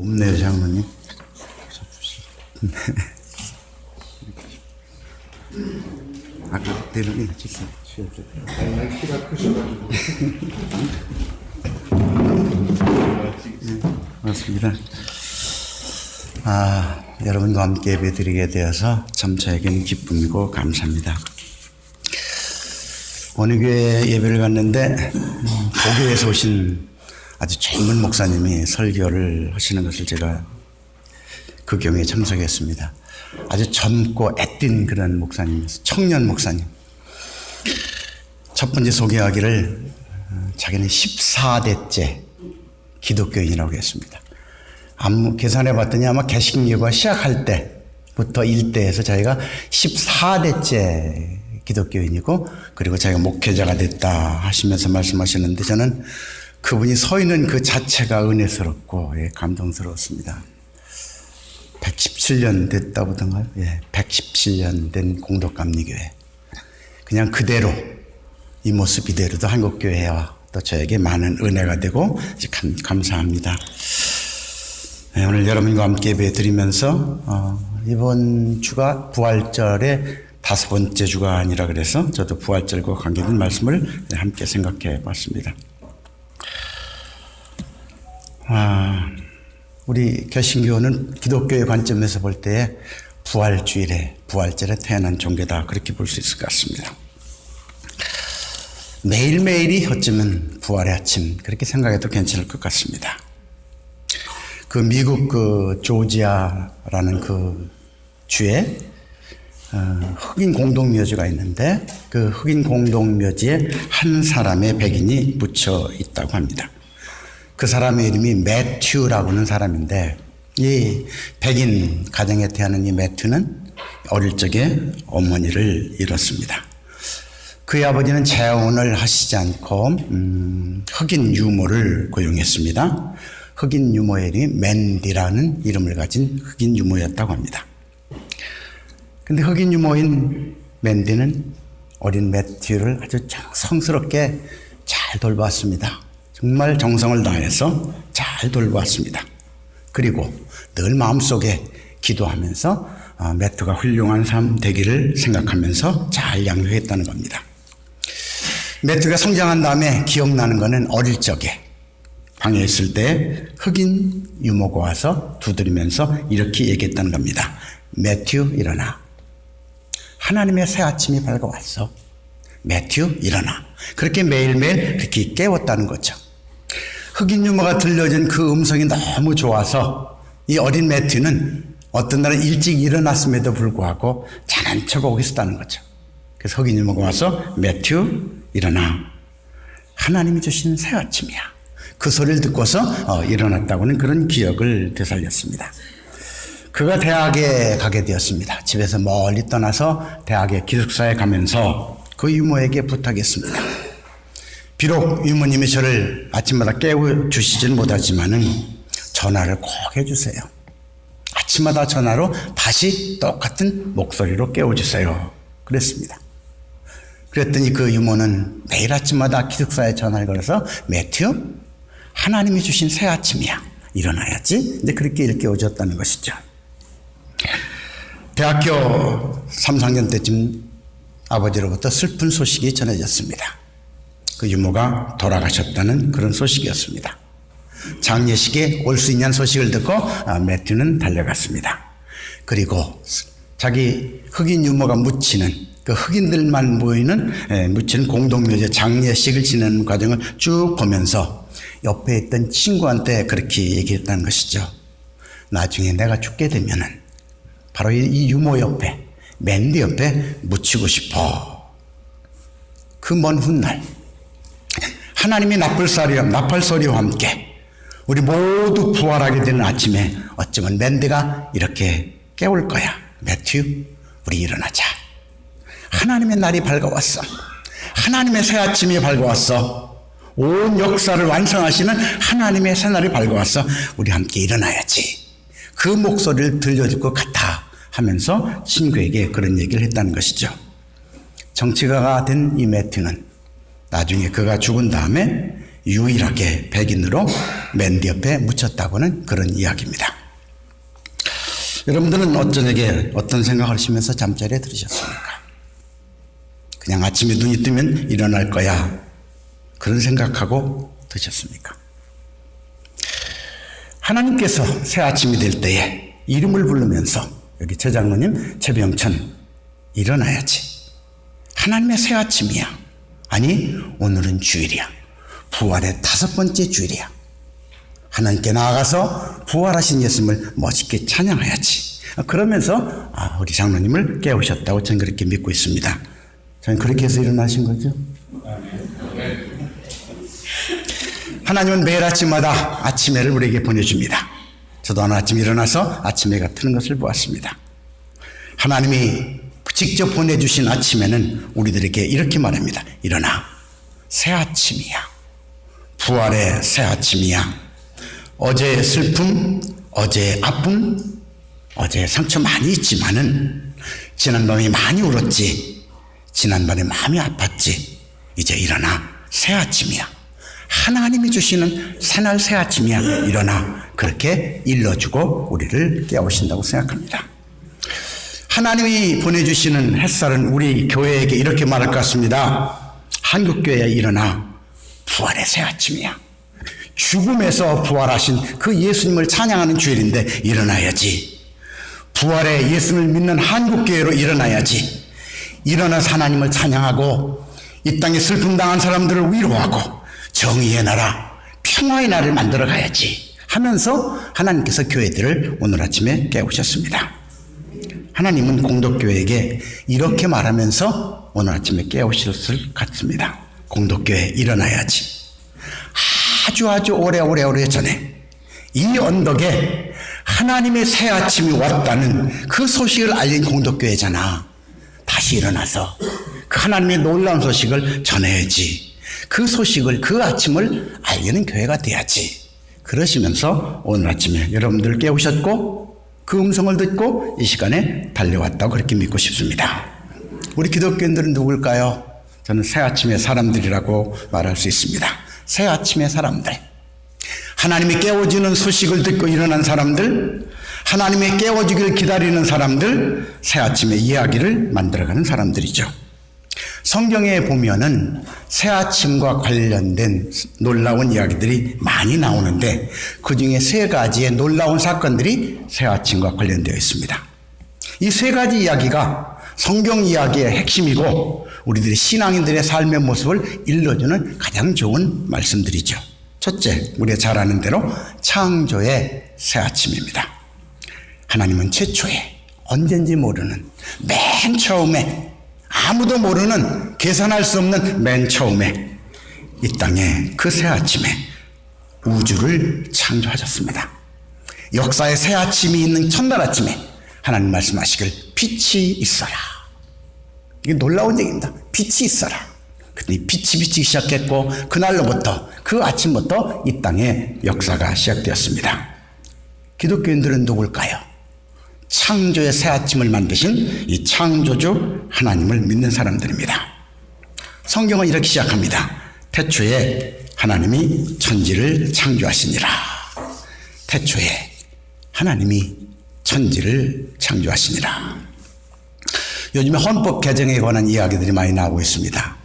높네요, 장로님. 아까 때는 진짜 키가 크셔가지고. 맞습니다. 여러분과 함께 예배드리게 되어서 참 저에게는 기쁨이고 감사합니다. 어느 교회 예배를 갔는데 고교에서 오신 아주 젊은 목사님이 설교를 하시는 것을 제가 그 경우에 참석했습니다. 아주 젊고 애띤 그런 목사님이었어요. 청년 목사님. 첫 번째 소개하기를 자기는 14대째 기독교인이라고 했습니다. 계산해 봤더니 아마 개신교가 시작할 때부터 일대에서 자기가 14대째 기독교인이고, 그리고 자기가 목회자가 됐다 하시면서 말씀하셨는데, 저는 그분이 서 있는 그 자체가 은혜스럽고 감동스러웠습니다. 117년 됐다보던가요? 117년 된 공덕감리교회. 그냥 그대로 이 모습 이대로도 한국교회와 또 저에게 많은 은혜가 되고 감사합니다. 오늘 여러분과 함께 예배 드리면서 이번 주가 부활절의 5번째 주가 아니라 그래서 저도 부활절과 관계된 말씀을 함께 생각해 봤습니다. 우리 개신교는 기독교의 관점에서 볼 때 부활절에 태어난 종교다, 그렇게 볼 수 있을 것 같습니다. 매일매일이 어쩌면 부활의 아침, 그렇게 생각해도 괜찮을 것 같습니다. 그 미국 조지아라는 그 주에 흑인 공동묘지가 있는데, 그 흑인 공동묘지에 한 사람의 백인이 묻혀 있다고 합니다. 그 사람의 이름이 매튜라고 하는 사람인데, 이 백인 가정에 태어난 이 매튜는 어릴 적에 어머니를 잃었습니다. 그의 아버지는 재혼을 하시지 않고 흑인 유모를 고용했습니다. 흑인 유모의 이름이 맨디라는 이름을 가진 흑인 유모였다고 합니다. 근데 흑인 유모인 맨디는 어린 매튜를 아주 성스럽게 잘 돌봤습니다. 정말 정성을 다해서 잘 돌봤습니다. 그리고 늘 마음속에 기도하면서 매튜가 훌륭한 삶 되기를 생각하면서 잘 양육했다는 겁니다. 매튜가 성장한 다음에 기억나는 거는 어릴 적에 방에 있을 때 흑인 유모가 와서 두드리면서 이렇게 얘기했다는 겁니다. 매튜, 일어나. 하나님의 새 아침이 밝아왔어. 매튜, 일어나. 그렇게 매일매일 그렇게 깨웠다는 거죠. 흑인 유모가 들려준 그 음성이 너무 좋아서 이 어린 매튜는 어떤 날은 일찍 일어났음에도 불구하고 잘한 척하고 있었다는 거죠. 그래서 흑인 유모가 와서 매튜, 일어나. 하나님이 주신 새 아침이야. 그 소리를 듣고서 일어났다고는 그런 기억을 되살렸습니다. 그가 대학에 가게 되었습니다. 집에서 멀리 떠나서 대학의 기숙사에 가면서 그 유모에게 부탁했습니다. 비록 유모님이 저를 아침마다 깨워주시지는 못하지만은 전화를 꼭 해주세요. 아침마다 전화로 다시 똑같은 목소리로 깨워주세요. 그랬습니다. 그랬더니 그 유모는 매일 아침마다 기숙사에 전화를 걸어서 매튜, 하나님이 주신 새 아침이야. 일어나야지. 근데 그렇게 일깨워줬다는 것이죠. 대학교 3, 4학년 때쯤 아버지로부터 슬픈 소식이 전해졌습니다. 그 유모가 돌아가셨다는 그런 소식이었습니다. 장례식에 올 수 있냐는 소식을 듣고 매튜는 달려갔습니다. 그리고 자기 흑인 유모가 묻히는 그 흑인들만 묻히는 공동묘지 장례식을 지내는 과정을 쭉 보면서 옆에 있던 친구한테 그렇게 얘기했다는 것이죠. 나중에 내가 죽게 되면은 바로 이 유모 옆에, 맨디 옆에 묻히고 싶어. 그 먼 훗날 하나님이 나팔소리와 함께 우리 모두 부활하게 되는 아침에 어쩌면 맨디가 이렇게 깨울 거야. 매튜, 우리 일어나자. 하나님의 날이 밝아왔어. 하나님의 새 아침이 밝아왔어. 온 역사를 완성하시는 하나님의 새 날이 밝아왔어. 우리 함께 일어나야지. 그 목소리를 들려줄 것 같아 하면서 친구에게 그런 얘기를 했다는 것이죠. 정치가가 된 이 매튜는 나중에 그가 죽은 다음에 유일하게 백인으로 맨 옆에 묻혔다고는 그런 이야기입니다. 여러분들은 저녁에 어떤 생각을 하시면서 잠자리에 들으셨습니까? 그냥 아침에 눈이 뜨면 일어날 거야, 그런 생각하고 드셨습니까? 하나님께서 새 아침이 될 때에 이름을 부르면서, 여기 최장로님, 최병천, 일어나야지. 하나님의 새 아침이야. 아니, 오늘은 주일이야. 부활의 5번째 주일이야. 하나님께 나아가서 부활하신 예수님을 멋있게 찬양해야지. 그러면서 우리 장로님을 깨우셨다고 저는 그렇게 믿고 있습니다. 저는 그렇게 해서 일어나신 거죠? 하나님은 매일 아침마다 아침해를 우리에게 보내줍니다. 저도 오늘 아침 일어나서 아침해가 트는 것을 보았습니다. 하나님이 직접 보내주신 아침에는 우리들에게 이렇게 말합니다. 일어나, 새 아침이야. 부활의 새 아침이야. 어제의 슬픔, 어제의 아픔, 어제의 상처 많이 있지만은 지난밤에 많이 울었지, 지난밤에 마음이 아팠지, 이제 일어나, 새 아침이야. 하나님이 주시는 새날 새 아침이야. 일어나. 그렇게 일러주고 우리를 깨우신다고 생각합니다. 하나님이 보내주시는 햇살은 우리 교회에게 이렇게 말할 것 같습니다. 한국교회에 일어나, 부활의 새 아침이야. 죽음에서 부활하신 그 예수님을 찬양하는 주일인데 일어나야지. 부활의 예수님을 믿는 한국교회로 일어나야지. 일어나서 하나님을 찬양하고 이 땅에 슬픔 당한 사람들을 위로하고 정의의 나라, 평화의 나라를 만들어 가야지 하면서 하나님께서 교회들을 오늘 아침에 깨우셨습니다. 하나님은 공덕교회에게 이렇게 말하면서 오늘 아침에 깨우셨을 것 같습니다. 공덕교회 일어나야지. 아주 오래 전에 이 언덕에 하나님의 새 아침이 왔다는 그 소식을 알린 공덕교회잖아. 다시 일어나서 그 하나님의 놀라운 소식을 전해야지. 그 소식을, 그 아침을 알리는 교회가 돼야지. 그러시면서 오늘 아침에 여러분들 깨우셨고 그 음성을 듣고 이 시간에 달려왔다고 그렇게 믿고 싶습니다. 우리 기독교인들은 누굴까요? 저는 새 아침의 사람들이라고 말할 수 있습니다. 새 아침의 사람들. 하나님이 깨워주는 소식을 듣고 일어난 사람들, 하나님의 깨워주기를 기다리는 사람들, 새 아침의 이야기를 만들어가는 사람들이죠. 성경에 보면은 새 아침과 관련된 놀라운 이야기들이 많이 나오는데 그 중에 3가지의 놀라운 사건들이 새 아침과 관련되어 있습니다. 이 3가지 이야기가 성경 이야기의 핵심이고 우리들의 신앙인들의 삶의 모습을 일러주는 가장 좋은 말씀들이죠. 첫째, 우리가 잘 아는 대로 창조의 새 아침입니다. 하나님은 최초에, 언젠지 모르는, 맨 처음에, 아무도 모르는, 계산할 수 없는 맨 처음에 이 땅에 그 새 아침에 우주를 창조하셨습니다. 역사의 새 아침이 있는 첫날 아침에 하나님 말씀하시길 빛이 있어라. 이게 놀라운 얘기입니다. 빛이 있어라. 그랬더니 빛이 비치기 시작했고 그날로부터, 그 아침부터 이 땅의 역사가 시작되었습니다. 기독교인들은 누굴까요? 창조의 새 아침을 만드신 이 창조주 하나님을 믿는 사람들입니다. 성경은 이렇게 시작합니다. 태초에 하나님이 천지를 창조하시니라. 태초에 하나님이 천지를 창조하시니라. 요즘에 헌법 개정에 관한 이야기들이 많이 나오고 있습니다.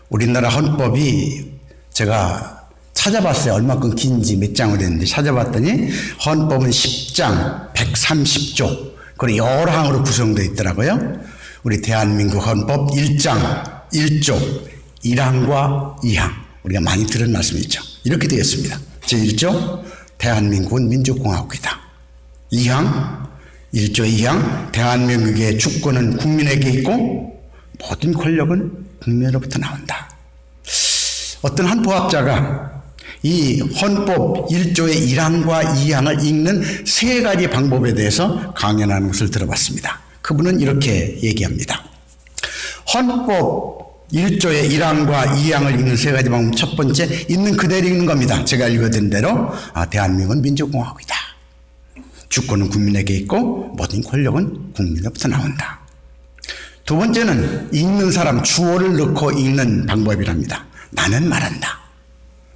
우리나라 헌법이 제가 찾아봤어요. 얼마큼 긴지 몇 장을 했는데 찾아봤더니 헌법은 10장 130조 그리고 여러 항으로 구성되어 있더라고요. 우리 대한민국 헌법 1장 1조 1항과 2항, 우리가 많이 들은 말씀이죠. 이렇게 되어 있습니다. 제1조 대한민국은 민주공화국이다. 2항 1조 2항 대한민국의 주권은 국민에게 있고 모든 권력은 국민으로부터 나온다. 어떤 한 보학자가 이 헌법 1조의 1항과 2항을 읽는 3가지 방법에 대해서 강연하는 것을 들어봤습니다. 그분은 이렇게 얘기합니다. 헌법 1조의 1항과 2항을 읽는 3가지 방법, 첫 번째, 있는 그대로 읽는 겁니다. 제가 읽어드린 대로 대한민국은 민주공화국이다. 주권은 국민에게 있고 모든 권력은 국민으로부터 나온다. 두 번째는 읽는 사람 주어를 넣고 읽는 방법이랍니다. 나는 말한다.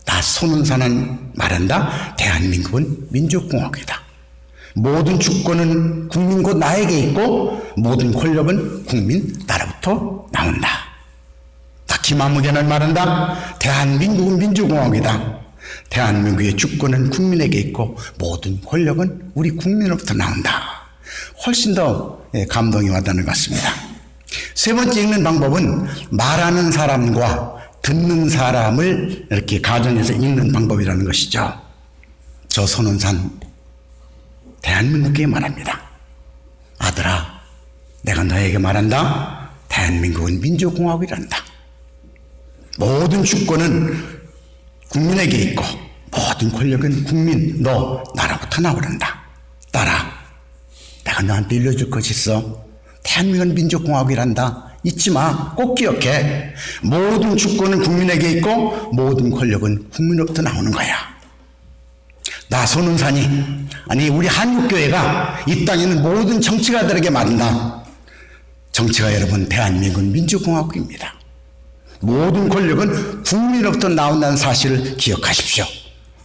나 손은사는 말한다. 대한민국은 민주공화국이다. 모든 주권은 국민 곧 나에게 있고 모든 권력은 국민 나로부터 나온다. 다 김한무개는 말한다. 대한민국은 민주공화국이다. 대한민국의 주권은 국민에게 있고 모든 권력은 우리 국민으로부터 나온다. 훨씬 더 감동이 와닿는 것 같습니다. 세 번째 읽는 방법은 말하는 사람과 듣는 사람을 이렇게 가정해서 읽는 방법이라는 것이죠. 저 손은산 대한민국에 말합니다. 아들아, 내가 너에게 말한다. 대한민국은 민주공화국이란다. 모든 주권은 국민에게 있고 모든 권력은 국민, 너, 나로부터 나오란다. 딸아, 내가 너한테 일러줄 것이 있어. 대한민국은 민주공화국이란다. 잊지 마. 꼭 기억해. 모든 주권은 국민에게 있고 모든 권력은 국민으로부터 나오는 거야. 나 손은산이, 아니 우리 한국교회가 이 땅에 있는 모든 정치가들에게 말한다. 정치가 여러분, 대한민국은 민주공화국입니다. 모든 권력은 국민으로부터 나온다는 사실을 기억하십시오.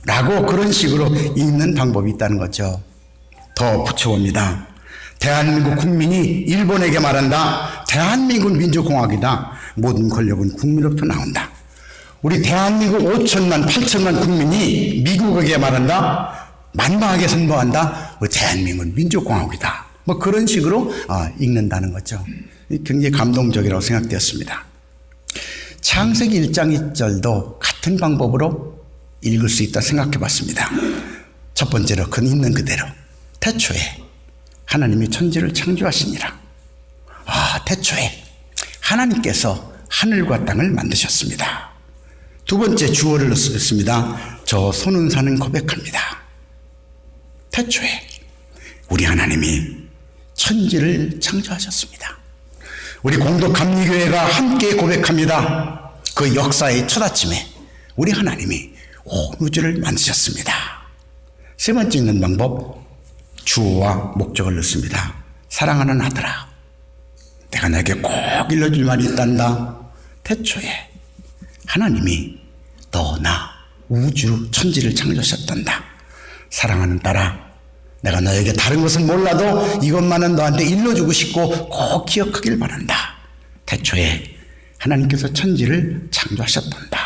라고 그런 식으로 읽는 방법이 있다는 거죠. 더 붙여봅니다. 대한민국 국민이 일본에게 말한다. 대한민국은 민주공화국이다. 모든 권력은 국민으로부터 나온다. 우리 대한민국 5천만, 8천만 국민이 미국에게 말한다. 만방하게 선포한다. 우리 대한민국은 민주공화국이다. 뭐 그런 식으로 읽는다는 거죠. 굉장히 감동적이라고 생각되었습니다. 창세기 1장 1절도 같은 방법으로 읽을 수 있다 생각해 봤습니다. 첫 번째로 그 있는 그대로 태초에 하나님이 천지를 창조하시니라. 태초에 하나님께서 하늘과 땅을 만드셨습니다. 두 번째 주어를 넣습니다. 저 손은사는 고백합니다. 태초에 우리 하나님이 천지를 창조하셨습니다. 우리 공동 감리교회가 함께 고백합니다. 그 역사의 첫 아침에 우리 하나님이 온 우주를 만드셨습니다. 세 번째 있는 방법, 주어와 목적을 넣습니다. 사랑하는 아들아, 내가 너에게 꼭 일러줄 말이 있단다. 태초에 하나님이 너, 나, 우주, 천지를 창조하셨단다. 사랑하는 딸아, 내가 너에게 다른 것은 몰라도 이것만은 너한테 일러주고 싶고 꼭 기억하길 바란다. 태초에 하나님께서 천지를 창조하셨단다.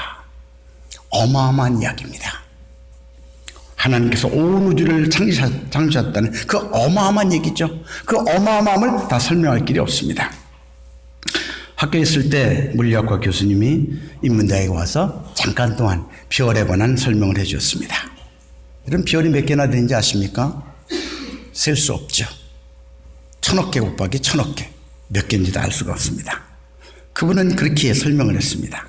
어마어마한 이야기입니다. 하나님께서 온 우주를 창조하셨다는 그 어마어마한 얘기죠. 그 어마어마함을 다 설명할 길이 없습니다. 학교에 있을 때 물리학과 교수님이 인문대학에 와서 잠깐 동안 별에 관한 설명을 해 주었습니다. 이런 별이 몇 개나 되는지 아십니까? 셀 수 없죠. 1000억 개 곱하기 1000억 개. 몇 개인지도 알 수가 없습니다. 그분은 그렇게 설명을 했습니다.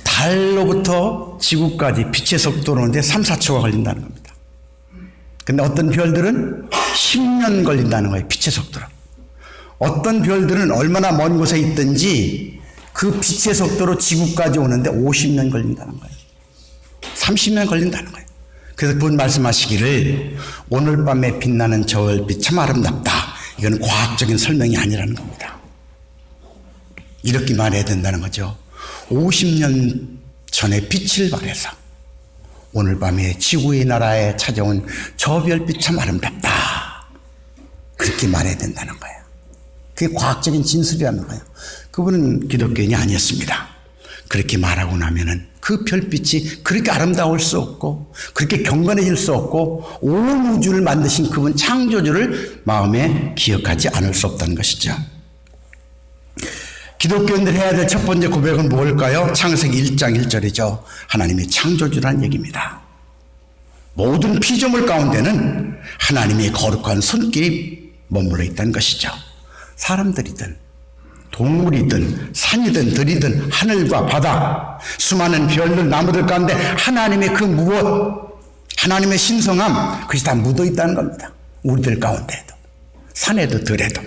달로부터 지구까지 빛의 속도로 오는데 3, 4초가 걸린다는 겁니다. 근데 어떤 별들은 10년 걸린다는 거예요. 빛의 속도로. 어떤 별들은 얼마나 먼 곳에 있든지 그 빛의 속도로 지구까지 오는데 50년 걸린다는 거예요. 30년 걸린다는 거예요. 그래서 그분 말씀하시기를 오늘 밤에 빛나는 저 별빛 참 아름답다. 이건 과학적인 설명이 아니라는 겁니다. 이렇게 말해야 된다는 거죠. 50년 전에 빛을 발해서 오늘 밤에 지구의 나라에 찾아온 저 별빛 참 아름답다. 그렇게 말해야 된다는 거예요. 그게 과학적인 진술이라는 거예요. 그분은 기독교인이 아니었습니다. 그렇게 말하고 나면은 그 별빛이 그렇게 아름다울 수 없고 그렇게 경건해질 수 없고 온 우주를 만드신 그분 창조주를 마음에 기억하지 않을 수 없다는 것이죠. 기독교인들 해야 될 첫 번째 고백은 뭘까요? 창세기 1장 1절이죠. 하나님이 창조주라는 얘기입니다. 모든 피조물 가운데는 하나님의 거룩한 손길이 머물러 있다는 것이죠. 사람들이든 동물이든 산이든 들이든 하늘과 바다, 수많은 별들, 나무들 가운데 하나님의 그 무엇, 하나님의 신성함, 그것이 다 묻어 있다는 겁니다. 우리들 가운데에도, 산에도 들에도.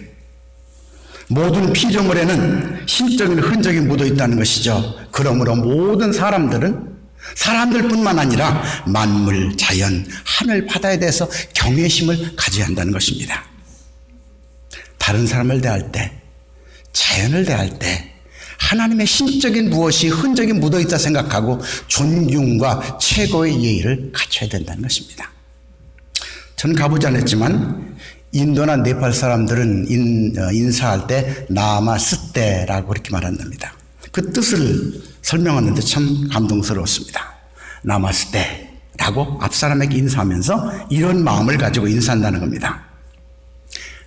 모든 피조물에는 신적인 흔적이 묻어 있다는 것이죠. 그러므로 모든 사람들뿐만 아니라 만물, 자연, 하늘, 바다에 대해서 경외심을 가져야 한다는 것입니다. 다른 사람을 대할 때, 자연을 대할 때 하나님의 신적인 무엇이 흔적이 묻어있다 생각하고 존중과 최고의 예의를 갖춰야 된다는 것입니다. 저는 가보지 않았지만 인도나 네팔 사람들은 인사할 때 나마스테라고 그렇게 말한답니다. 그 뜻을 설명하는데 참 감동스러웠습니다. 나마스테라고 앞사람에게 인사하면서 이런 마음을 가지고 인사한다는 겁니다.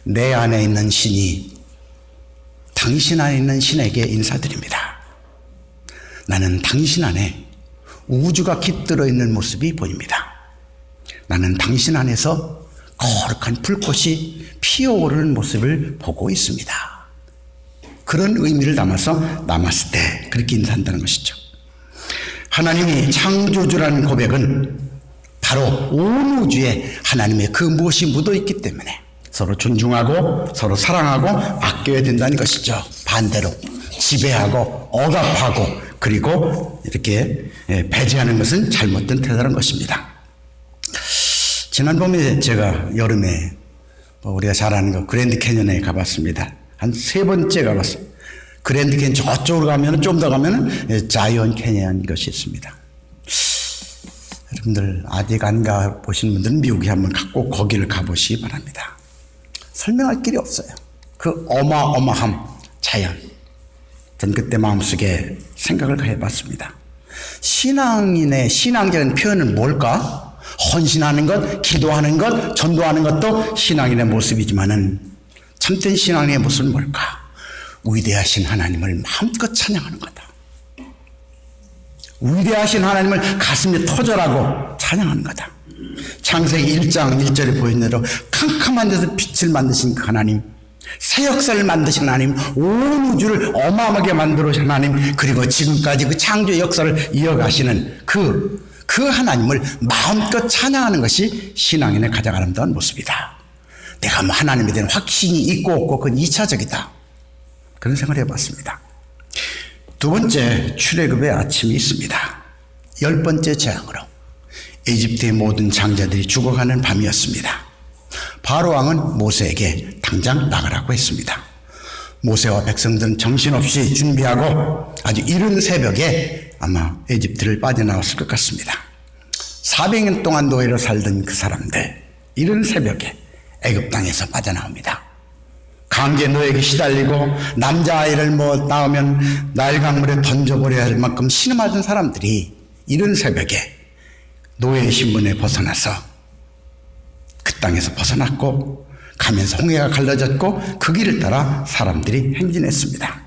내 안에 있는 신이 당신 안에 있는 신에게 인사드립니다. 나는 당신 안에 우주가 깃들어 있는 모습이 보입니다. 나는 당신 안에서 거룩한 불꽃이 피어오르는 모습을 보고 있습니다. 그런 의미를 담아서 나마스테 그렇게 인사한다는 것이죠. 하나님이 창조주라는 고백은 바로 온 우주에 하나님의 그 무엇이 묻어있기 때문에 서로 존중하고 서로 사랑하고 아껴야 된다는 것이죠. 반대로 지배하고 억압하고 그리고 이렇게 배제하는 것은 잘못된 태도라는 것입니다. 지난 봄에 제가 여름에 우리가 잘 아는 거 그랜드 캐년에 가봤습니다. 한 3번째 가봤어요. 그랜드 캐년 저쪽으로 가면 좀 더 가면 자이언 캐년 것이 있습니다. 여러분들 아직 안 가보신 분들은 미국에 한번 꼭 거기를 가보시기 바랍니다. 설명할 길이 없어요. 그 어마어마함, 자연. 전 그때 마음속에 생각을 해봤습니다. 신앙인의 신앙적인 표현은 뭘까? 헌신하는 것, 기도하는 것, 전도하는 것도 신앙인의 모습이지만은 참된 신앙인의 모습은 뭘까? 위대하신 하나님을 마음껏 찬양하는 거다. 위대하신 하나님을 가슴에 터져라고 찬양하는 거다. 창세기 1장 1절에 보인 대로 캄캄한 데서 빛을 만드신 그 하나님, 새 역사를 만드신 하나님, 온 우주를 어마어마하게 만들어오신 하나님, 그리고 지금까지 그 창조의 역사를 이어가시는 그 하나님을 마음껏 찬양하는 것이 신앙인의 가장 아름다운 모습이다. 내가 하나님에 대한 확신이 있고 없고 그건 2차적이다. 그런 생각을 해봤습니다. 두 번째, 출애굽의 아침이 있습니다. 10번째 재앙으로 에집트의 모든 장자들이 죽어가는 밤이었습니다. 바로 왕은 모세에게 당장 나가라고 했습니다. 모세와 백성들은 정신없이 준비하고 아주 이른 새벽에 아마 에집트를 빠져나왔을 것 같습니다. 400년 동안 노예로 살던 그 사람들, 이른 새벽에 애굽 땅에서 빠져나옵니다. 강제 노예에게 시달리고 남자아이를 낳으면 나일강물에 던져버려야 할 만큼 신음하던 사람들이 이른 새벽에 노예의 신분에 벗어나서 그 땅에서 벗어났고 가면서 홍해가 갈라졌고 그 길을 따라 사람들이 행진했습니다.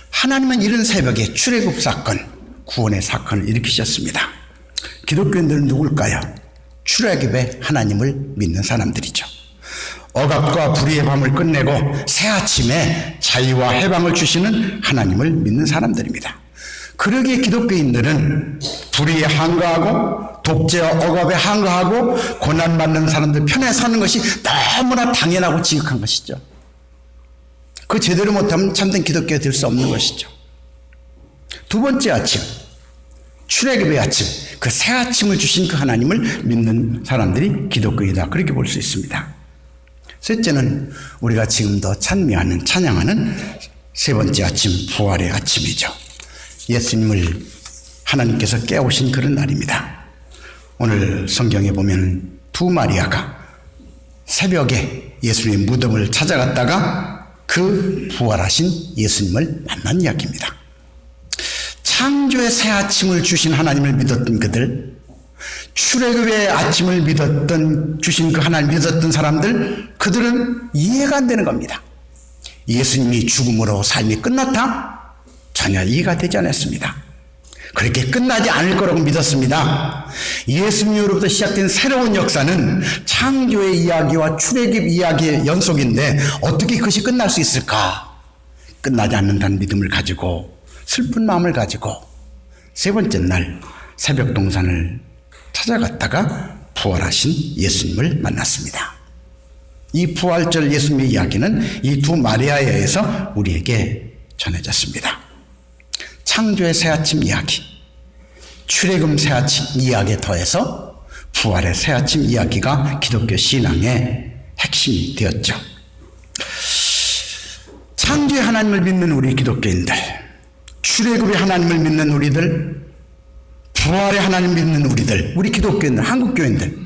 하나님은 이른 새벽에 출애굽 사건, 구원의 사건을 일으키셨습니다. 기독교인들은 누굴까요? 출애굽의 하나님을 믿는 사람들이죠. 억압과 불의의 밤을 끝내고 새 아침에 자유와 해방을 주시는 하나님을 믿는 사람들입니다. 그러기에 기독교인들은 불의에 항거하고 독재와 억압에 항거하고 고난받는 사람들 편에 서는 것이 너무나 당연하고 지극한 것이죠. 그 제대로 못하면 참된 기독교가 될 수 없는 것이죠. 두 번째 아침, 출애굽의 아침, 그 새 아침을 주신 그 하나님을 믿는 사람들이 기독교이다. 그렇게 볼 수 있습니다. 셋째는 우리가 지금도 찬미하는, 찬양하는 세 번째 아침, 부활의 아침이죠. 예수님을 하나님께서 깨우신 그런 날입니다. 오늘 성경에 보면 두 마리아가 새벽에 예수님의 무덤을 찾아갔다가 그 부활하신 예수님을 만난 이야기입니다. 창조의 새 아침을 주신 하나님을 믿었던 그들, 출애굽의 아침을 주신 그 하나님 믿었던 사람들, 그들은 이해가 안 되는 겁니다. 예수님이 죽음으로 삶이 끝났다? 전혀 이해가 되지 않았습니다. 그렇게 끝나지 않을 거라고 믿었습니다. 예수님으로부터 시작된 새로운 역사는 창조의 이야기와 출애굽 이야기의 연속인데 어떻게 그것이 끝날 수 있을까? 끝나지 않는다는 믿음을 가지고 슬픈 마음을 가지고 세 번째 날 새벽 동산을 찾아갔다가 부활하신 예수님을 만났습니다. 이 부활절 예수님의 이야기는 이 두 마리아에 의해서 우리에게 전해졌습니다. 창조의 새아침 이야기, 출애굽 새아침 이야기에 더해서 부활의 새아침 이야기가 기독교 신앙의 핵심이 되었죠. 창조의 하나님을 믿는 우리 기독교인들, 출애굽의 하나님을 믿는 우리들, 부활의 하나님 믿는 우리들, 우리 기독교인들, 한국교인들,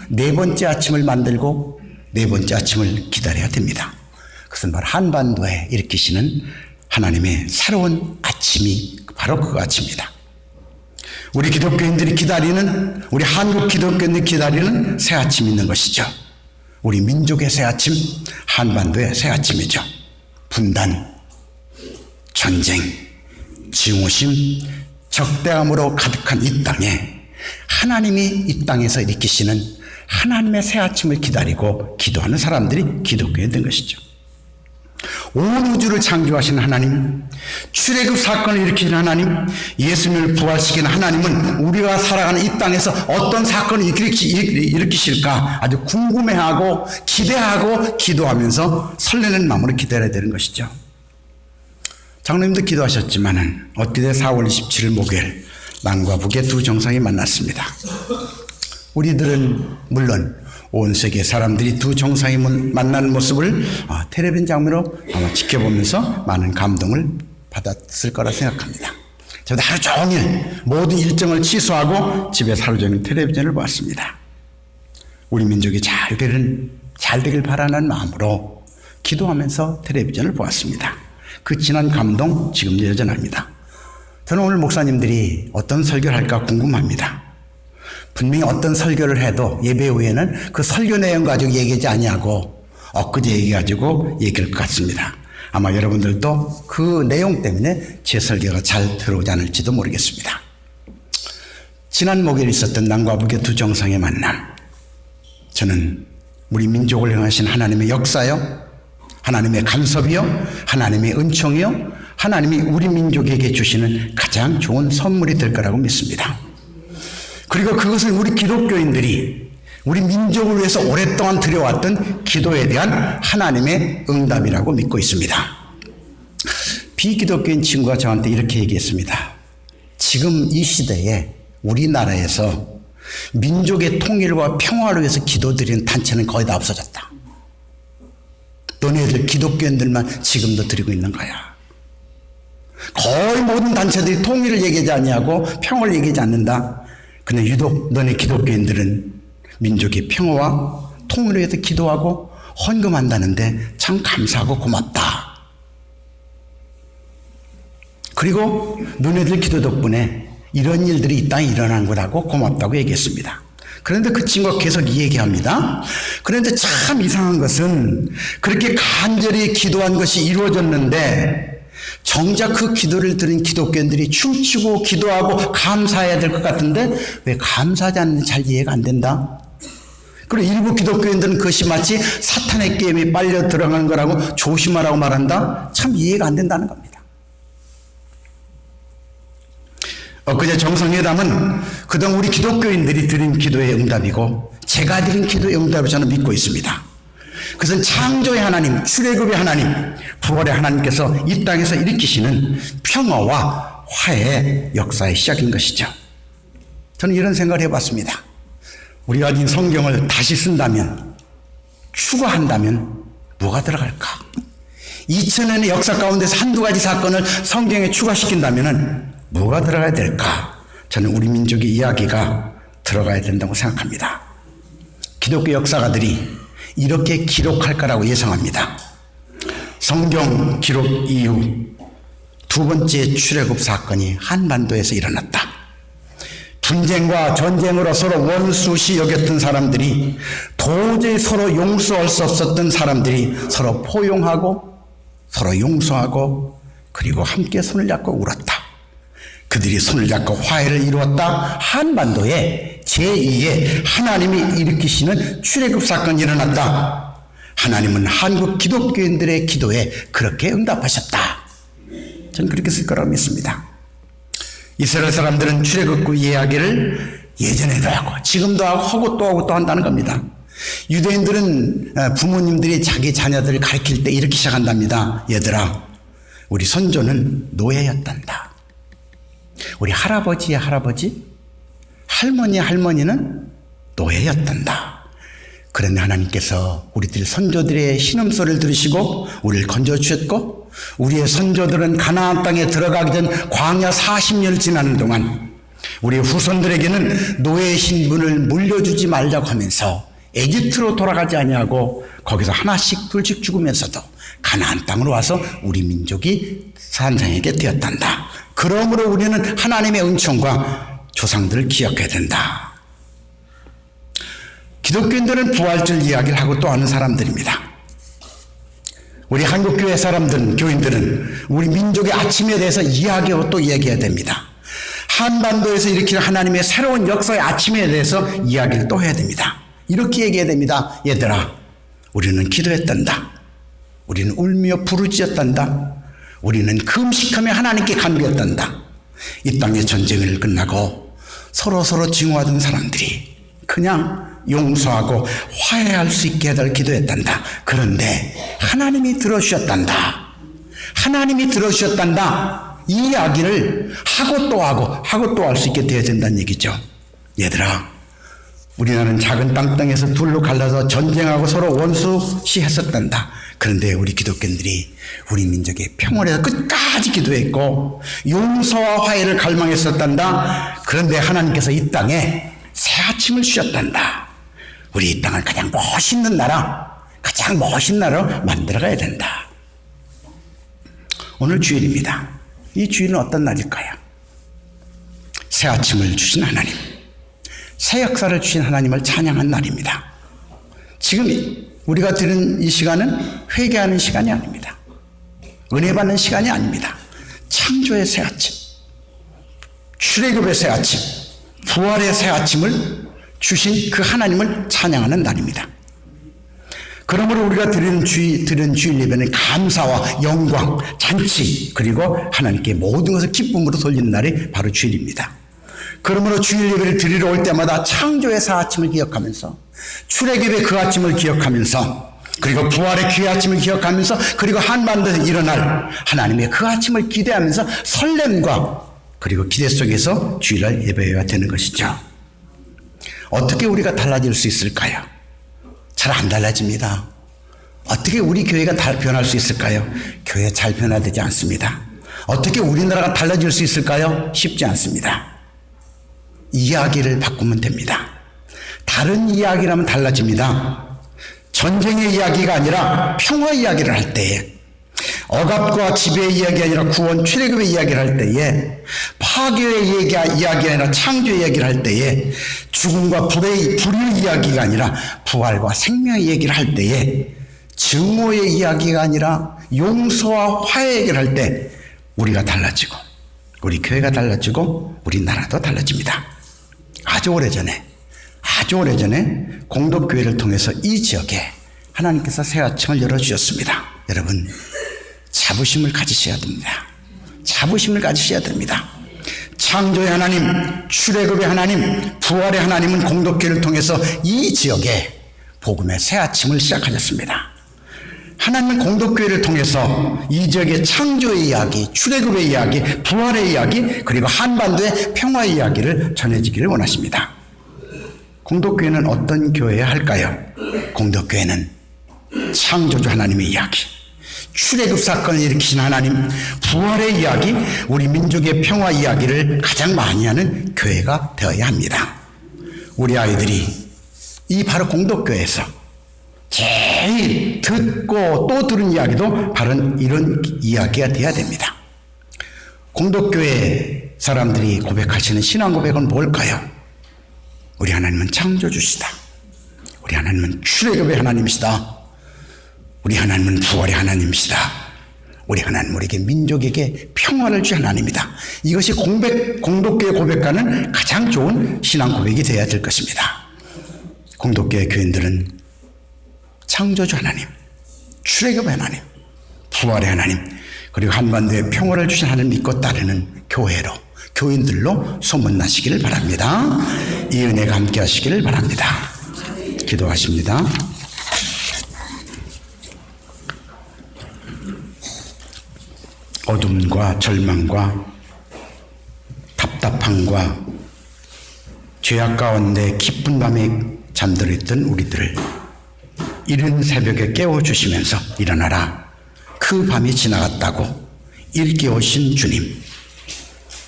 네 번째 아침을 만들고 네 번째 아침을 기다려야 됩니다. 그것은 바로 한반도에 일으키시는 하나님의 새로운 아침이 바로 그 아침입니다. 우리 기독교인들이 기다리는, 우리 한국 기독교인들이 기다리는 새 아침이 있는 것이죠. 우리 민족의 새 아침, 한반도의 새 아침이죠. 분단, 전쟁, 증오심, 적대함으로 가득한 이 땅에 하나님이 이 땅에서 일으키시는 하나님의 새 아침을 기다리고 기도하는 사람들이 기독교에 된 것이죠. 온 우주를 창조하신 하나님, 출애굽 사건을 일으키신 하나님, 예수님을 부활시키는 하나님은 우리가 살아가는 이 땅에서 어떤 사건을 일으키실까 아주 궁금해하고 기대하고 기도하면서 설레는 마음으로 기다려야 되는 것이죠. 장로님도 기도하셨지만은 어떻게 4월 27일 목요일 남과 북의 두 정상이 만났습니다. 우리들은 물론 온 세계 사람들이 두 정상이 만나는 모습을 텔레비전 장면으로 아마 지켜보면서 많은 감동을 받았을 거라 생각합니다. 저도 하루 종일 모든 일정을 취소하고 집에서 하루 종일 텔레비전을 보았습니다. 우리 민족이 잘 되길 바라는 마음으로 기도하면서 텔레비전을 보았습니다. 그 진한 감동 지금도 여전합니다. 저는 오늘 목사님들이 어떤 설교를 할까 궁금합니다. 분명히 어떤 설교를 해도 예배 후에는 그 설교 내용 가지고 얘기하지 아니하고 엊그제 얘기가지고 얘기할 것 같습니다. 아마 여러분들도 그 내용 때문에 제 설교가 잘 들어오지 않을지도 모르겠습니다. 지난 목요일 있었던 남과 북의 두 정상의 만남, 저는 우리 민족을 향하신 하나님의 역사요, 하나님의 간섭이요, 하나님의 은총이요, 하나님이 우리 민족에게 주시는 가장 좋은 선물이 될 거라고 믿습니다. 그리고 그것을 우리 기독교인들이 우리 민족을 위해서 오랫동안 드려왔던 기도에 대한 하나님의 응답이라고 믿고 있습니다. 비기독교인 친구가 저한테 이렇게 얘기했습니다. 지금 이 시대에 우리나라에서 민족의 통일과 평화를 위해서 기도드리는 단체는 거의 다 없어졌다. 너네들 기독교인들만 지금도 드리고 있는 거야. 거의 모든 단체들이 통일을 얘기하지 아니하고 평화를 얘기하지 않는다. 근데 유독 너네 기독교인들은 민족의 평화와 통일을 위해서 기도하고 헌금한다는데 참 감사하고 고맙다. 그리고 너네들 기도 덕분에 이런 일들이 이 땅에 일어난 거라고 고맙다고 얘기했습니다. 그런데 그 친구가 계속 이 얘기합니다. 그런데 참 이상한 것은 그렇게 간절히 기도한 것이 이루어졌는데 정작 그 기도를 들은 기독교인들이 춤추고 기도하고 감사해야 될 것 같은데 왜 감사하지 않는지 잘 이해가 안 된다. 그리고 일부 기독교인들은 그것이 마치 사탄의 게임에 빨려 들어가는 거라고 조심하라고 말한다. 참 이해가 안 된다는 겁니다. 엊그제 정상회담은 그동안 우리 기독교인들이 드린 기도의 응답이고 제가 드린 기도의 응답을 저는 믿고 있습니다. 그것은 창조의 하나님, 출애굽의 하나님, 부활의 하나님께서 이 땅에서 일으키시는 평화와 화해의 역사의 시작인 것이죠. 저는 이런 생각을 해봤습니다. 우리가 가진 성경을 다시 쓴다면, 추가한다면 뭐가 들어갈까? 2000년의 역사 가운데서 한두 가지 사건을 성경에 추가시킨다면 뭐가 들어가야 될까? 저는 우리 민족의 이야기가 들어가야 된다고 생각합니다. 기독교 역사가들이 이렇게 기록할 거라고 예상합니다. 성경 기록 이후 두 번째 출애굽 사건이 한반도에서 일어났다. 분쟁과 전쟁으로 서로 원수시 여겼던 사람들이 도저히 서로 용서할 수 없었던 사람들이 서로 포용하고 서로 용서하고 그리고 함께 손을 잡고 울었다. 그들이 손을 잡고 화해를 이루었다. 한반도에 제2의 하나님이 일으키시는 출애굽 사건이 일어났다. 하나님은 한국 기독교인들의 기도에 그렇게 응답하셨다. 저는 그렇게 쓸 거라고 믿습니다. 이스라엘 사람들은 출애굽 그 이야기를 예전에도 하고 지금도 하고 또 하고 또 한다는 겁니다. 유대인들은 부모님들이 자기 자녀들을 가르칠 때 이렇게 시작한답니다. 얘들아, 우리 선조는 노예였단다. 우리 할아버지의 할아버지, 할머니의 할머니는 노예였단다. 그런데 하나님께서 우리들 선조들의 신음소리를 들으시고 우리를 건져주셨고 우리의 선조들은 가나안 땅에 들어가기 전 광야 40년을 지나는 동안 우리 후손들에게는 노예 신분을 물려주지 말자고 하면서 에집트로 돌아가지 아니하고 거기서 하나씩 둘씩 죽으면서도 가나안 땅으로 와서 우리 민족이 산상에게 되었단다. 그러므로 우리는 하나님의 은총과 조상들을 기억해야 된다. 기독교인들은 부활절 이야기를 하고 또 하는 사람들입니다. 우리 한국교회 사람들은, 교인들은 우리 민족의 아침에 대해서 이야기하고 또 얘기해야 됩니다. 한반도에서 일으키는 하나님의 새로운 역사의 아침에 대해서 이야기를 또 해야 됩니다. 이렇게 얘기해야 됩니다. 얘들아, 우리는 기도했단다. 우리는 울며 부르짖었단다. 우리는 금식하며 하나님께 간구했단다. 이 땅의 전쟁을 끝나고 서로 증오하던 사람들이 그냥 용서하고 화해할 수 있게 해달라고 기도했단다. 그런데 하나님이 들어주셨단다. 하나님이 들어주셨단다. 이 이야기를 하고 또 할 수 있게 되어야 된다는 얘기죠. 얘들아, 우리나라는 작은 땅에서 둘로 갈라서 전쟁하고 서로 원수시했었단다. 그런데 우리 기독교인들이 우리 민족의 평화를 위해서 끝까지 기도했고 용서와 화해를 갈망했었단다. 그런데 하나님께서 이 땅에 새 아침을 주셨단다. 우리 이 땅을 가장 멋있는 나라, 가장 멋있는 나라로 만들어가야 된다. 오늘 주일입니다. 이 주일은 어떤 날일까요? 새 아침을 주신 하나님, 새 역사를 주신 하나님을 찬양한 날입니다. 지금 우리가 드린 이 시간은 회개하는 시간이 아닙니다. 은혜 받는 시간이 아닙니다. 창조의 새 아침, 출애굽의 새 아침, 부활의 새 아침을 주신 그 하나님을 찬양하는 날입니다. 그러므로 우리가 드린 주일 예배는 감사와 영광, 잔치, 그리고 하나님께 모든 것을 기쁨으로 돌리는 날이 바로 주일입니다. 그러므로 주일 예배를 드리러 올 때마다 창조의 새 아침을 기억하면서, 출애굽의 그 아침을 기억하면서, 그리고 부활의 그 아침을 기억하면서, 그리고 한반도에서 일어날 하나님의 그 아침을 기대하면서 설렘과 그리고 기대 속에서 주일날 예배가 되는 것이죠. 어떻게 우리가 달라질 수 있을까요? 잘 안 달라집니다. 어떻게 우리 교회가 변할 수 있을까요? 교회 잘 변화되지 않습니다. 어떻게 우리나라가 달라질 수 있을까요? 쉽지 않습니다. 이야기를 바꾸면 됩니다. 다른 이야기라면 달라집니다. 전쟁의 이야기가 아니라 평화 이야기를 할 때에, 억압과 지배의 이야기 아니라 구원, 출애굽의 이야기를 할 때에, 파괴의 이야기 아니라 창조의 이야기를 할 때에, 죽음과 불의 이야기가 아니라 부활과 생명의 얘기를 할 때에, 증오의 이야기가 아니라 용서와 화해 얘기를 할 때 우리가 달라지고, 우리 교회가 달라지고, 우리 나라도 달라집니다. 아주 오래전에 공덕교회를 통해서 이 지역에 하나님께서 새 아침을 열어주셨습니다. 여러분, 자부심을 가지셔야 됩니다. 자부심을 가지셔야 됩니다. 창조의 하나님, 출애굽의 하나님, 부활의 하나님은 공덕교회를 통해서 이 지역에 복음의 새 아침을 시작하셨습니다. 하나님은 공덕교회를 통해서 이 지역의 창조의 이야기, 출애굽의 이야기, 부활의 이야기, 그리고 한반도의 평화의 이야기를 전해지기를 원하십니다. 공덕교회는 어떤 교회여야 할까요? 공덕교회는 창조주 하나님의 이야기, 출애굽 사건을 일으키신 하나님, 부활의 이야기, 우리 민족의 평화 이야기를 가장 많이 하는 교회가 되어야 합니다. 우리 아이들이 이 바로 공덕교회에서 제일 듣고 또 들은 이야기도 바로 이런 이야기가 되어야 됩니다. 공덕교회 사람들이 고백하시는 신앙 고백은 뭘까요? 우리 하나님은 창조주시다. 우리 하나님은 출애굽의 하나님이시다. 우리 하나님은 부활의 하나님이시다. 우리 하나님 우리에게 민족에게 평화를 주신 하나님이다. 이것이 공덕교회 고백과는 가장 좋은 신앙 고백이 되어야 될 것입니다. 공덕교회 교인들은 창조주 하나님, 출애굽의 하나님, 부활의 하나님, 그리고 한반도에 평화를 주신 하나님 믿고 따르는 교회로, 교인들로 소문나시기를 바랍니다. 이 은혜가 함께 하시기를 바랍니다. 기도하십니다. 어둠과 절망과 답답함과 죄악 가운데 깊은 밤에 잠들어 있던 우리들을 이른 새벽에 깨워주시면서 일어나라, 그 밤이 지나갔다고 일깨우신 주님.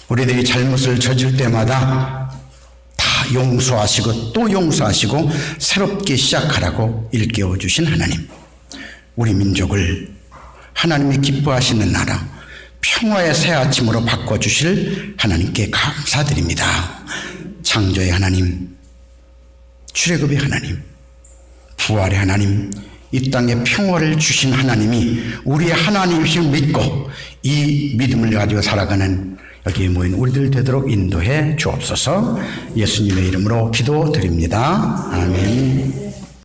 우리들이 잘못을 저질 때마다 다 용서하시고 또 용서하시고 새롭게 시작하라고 일깨워 주신 하나님. 우리 민족을 하나님이 기뻐하시는 나라, 평화의 새 아침으로 바꿔주실 하나님께 감사드립니다. 창조의 하나님, 출애굽의 하나님, 부활의 하나님, 이 땅에 평화를 주신 하나님이 우리의 하나님이심을 믿고 이 믿음을 가지고 살아가는 여기에 모인 우리들 되도록 인도해 주옵소서. 예수님의 이름으로 기도드립니다. 아멘.